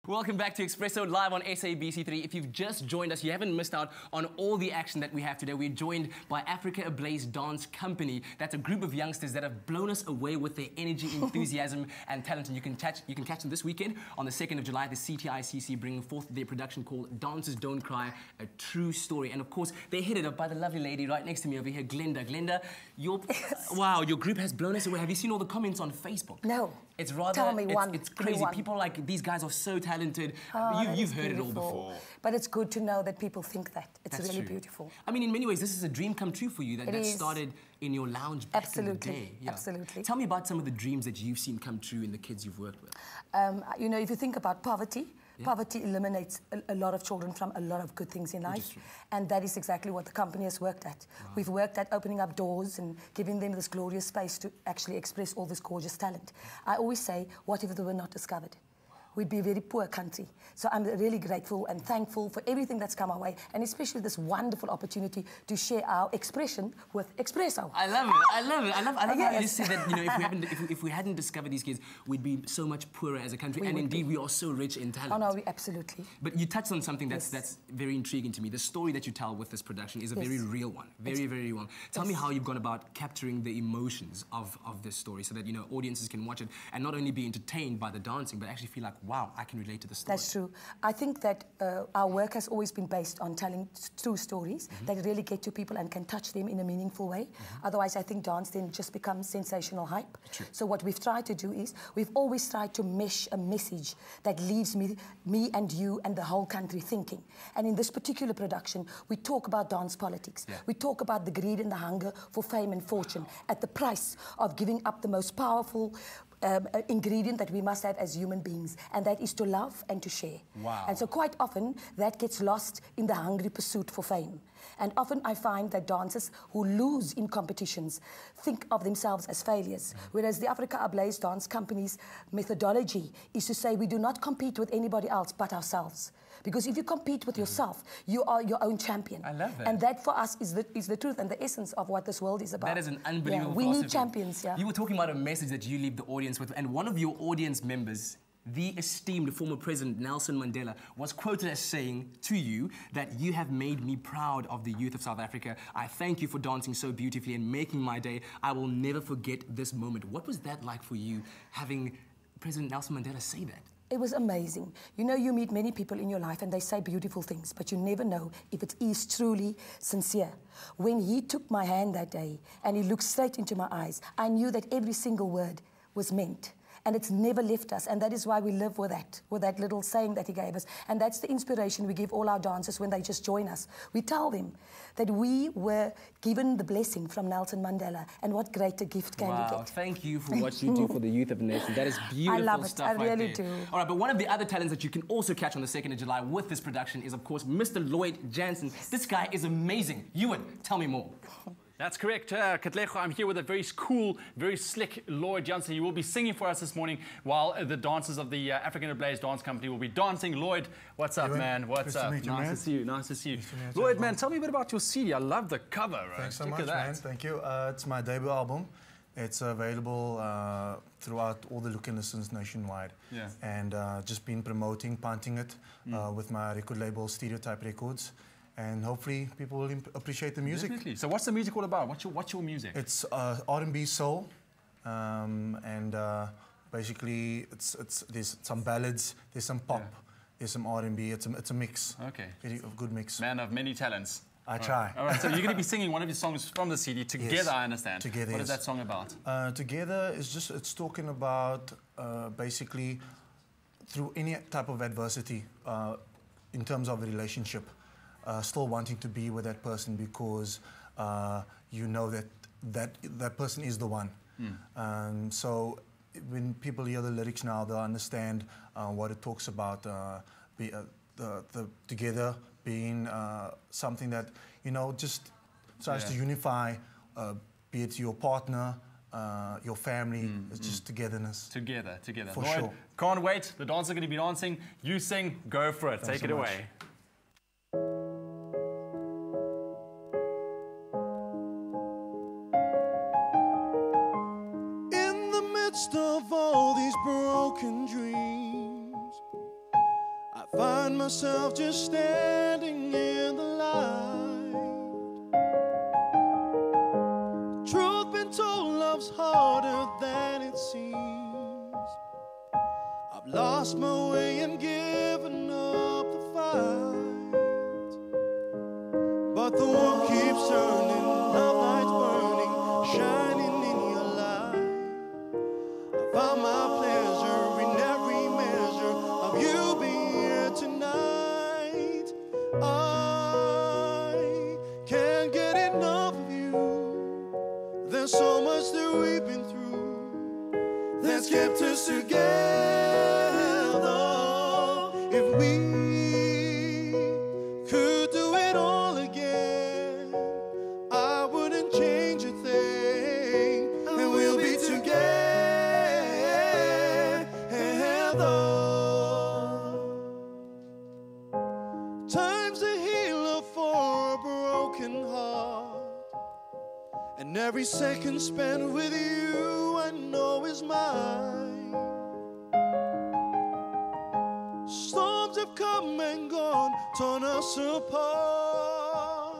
Welcome back to Expresso live on SABC3. If you've just joined us, you haven't missed out on all the action that we have today. We're joined by Afrika Ablaze Dance Company. That's a group of youngsters that have blown us away with their energy, enthusiasm, and talent. And you can catch them this weekend on the 2nd of July at the CTICC, bringing forth their production called Dancers Don't Cry, a true story. And of course, they're headed up by the lovely lady right next to me over here, Glenda. Glenda, wow, your group has blown us away. Have you seen all the comments on Facebook? No. It's rather, Tell me one. It's crazy. People like, these guys are so talented. You've heard it all before. But it's good to know that people think that. It's That's really true. beautiful. I mean, in many ways, this is a dream come true for you. That started in your lounge back in the day. Yeah. Absolutely. Tell me about some of the dreams that you've seen come true in the kids you've worked with. You know, if you think about poverty, poverty eliminates a lot of children from a lot of good things in life. And that is exactly what the company has worked at. Wow. We've worked at opening up doors and giving them this glorious space to actually express all this gorgeous talent. I always say, what if they were not discovered? We'd be a very poor country. So I'm really grateful and thankful for everything that's come our way, and especially this wonderful opportunity to share our expression with Expresso. I love it. I love it. I love how you just say that, you know, if we hadn't discovered these kids, we'd be so much poorer as a country. And indeed, we are so rich in talent. Oh, no, absolutely. But you touched on something that's very intriguing to me. The story that you tell with this production is a very real one. Very real one. Tell me how you've gone about capturing the emotions of this story so that, you know, audiences can watch it and not only be entertained by the dancing, but actually feel like, wow, I can relate to the story. That's true. I think that our work has always been based on telling true stories that really get to people and can touch them in a meaningful way. Otherwise, I think dance then just becomes sensational hype. So what we've tried to do is we've always tried to mesh a message that leaves me and you and the whole country thinking. And in this particular production, we talk about dance politics. We talk about the greed and the hunger for fame and fortune at the price of giving up the most powerful ingredient that we must have as human beings, and that is to love and to share. Wow. And so quite often that gets lost in the hungry pursuit for fame. And often I find that dancers who lose in competitions think of themselves as failures, whereas the Afrika Ablaze Dance Company's methodology is to say we do not compete with anybody else but ourselves. Because if you compete with yourself, you are your own champion. I love that. And that for us is the truth and the essence of what this world is about. That is an unbelievable We philosophy. need champions, You were talking about a message that you leave the audience with, and one of your audience members, the esteemed former President Nelson Mandela, was quoted as saying to you that you have made me proud of the youth of South Africa. I thank you for dancing so beautifully and making my day. I will never forget this moment. What was that like for you, having President Nelson Mandela say that? It was amazing. You know, you meet many people in your life and they say beautiful things, but you never know if it is truly sincere. When he took my hand that day and he looked straight into my eyes, I knew that every single word was meant. And it's never left us, and that is why we live with that little saying that he gave us. And that's the inspiration we give all our dancers when they just join us. We tell them that we were given the blessing from Nelson Mandela, and what greater gift can we get? Wow, thank you for what you do for the youth of the nation. That is beautiful I love it. stuff. I really do. All right, but one of the other talents that you can also catch on the 2nd of July with this production is, of course, Mr. Lloyd Jansen. This guy is amazing. Ewan, tell me more. That's correct, Katlego. I'm here with a very cool, very slick Lloyd Jansen. He will be singing for us this morning while the dancers of the Afrika Ablaze Dance Company will be dancing. Lloyd, what's up, man? What's up? Nice to see you. Nice to see you. Lloyd, man, tell me a bit about your CD. I love the cover. Thanks so much, man. Thank you. It's my debut album. It's available throughout all the look and listens nationwide. Yeah. And just been promoting, punting it with my record label, Stereotype Records. And hopefully people will appreciate the music. Definitely. So what's the music all about? What's your music? It's R&B soul, and basically there's some ballads, there's some pop, there's some R&B. It's a mix. Okay. A good mix. Man of many talents. I try. All right. So you're going to be singing one of your songs from the CD, Together. Yes. I understand. Together. What is that song about? Together is it's talking about basically through any type of adversity in terms of a relationship. Still wanting to be with that person because you know that person is the one. So when people hear the lyrics now, they'll understand what it talks about. The together being something that, you know, just tries to unify, be it your partner, your family. It's just togetherness. Together. For Lloyd, sure. Can't wait. The dancers are going to be dancing. You sing. Go for it. Thanks Take so it much. away. Of all these broken dreams, Find myself just standing in the light. Truth been told, love's harder than it seems. I've lost my way and given up the fight, but the world keeps turning, love lights burning, shining in your light. I found my pleasure in every measure of you being here tonight. I can't get enough of you. There's so much that we've been through that's kept us together. If we could do it all again, I wouldn't change a thing, and we'll be together. Time's a healer for a broken heart, and every second spent with you I know is mine. Storms have come and gone, torn us apart.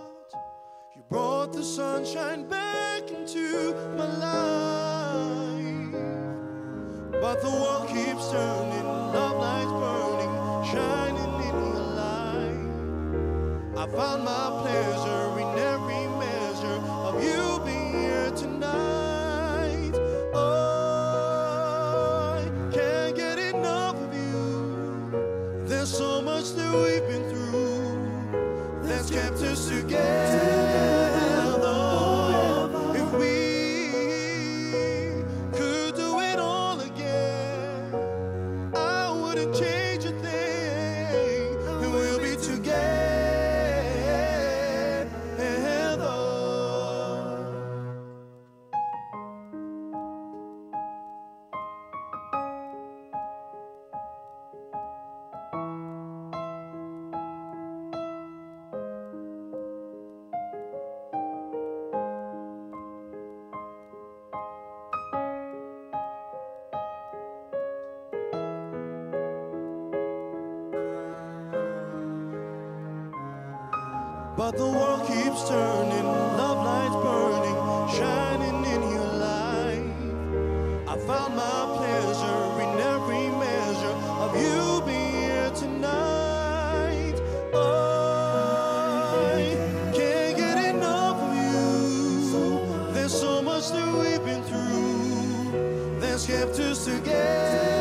You brought the sunshine back into my life, but the world keeps turning, love lights burning, shining in your light. I found my pleasure in every measure of you being here tonight. I can't get enough of you. There's so much that we've been through that's kept us together. If we could do it all again, I wouldn't change a thing, and we'll be together. But the world keeps turning, love lights burning, shining in your light. I found my pleasure in every measure of you being here tonight. I can't get enough of you. There's so much that we've been through that's kept us together.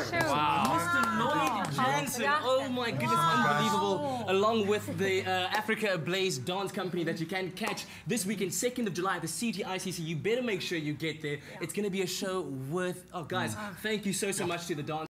Mr. Lloyd Jansen. Oh my goodness, unbelievable. Along with the Afrika Ablaze dance company that you can catch this weekend, 2nd of July at the CTICC. You better make sure you get there. It's going to be a show worth... Oh, guys, thank you so much to the dance.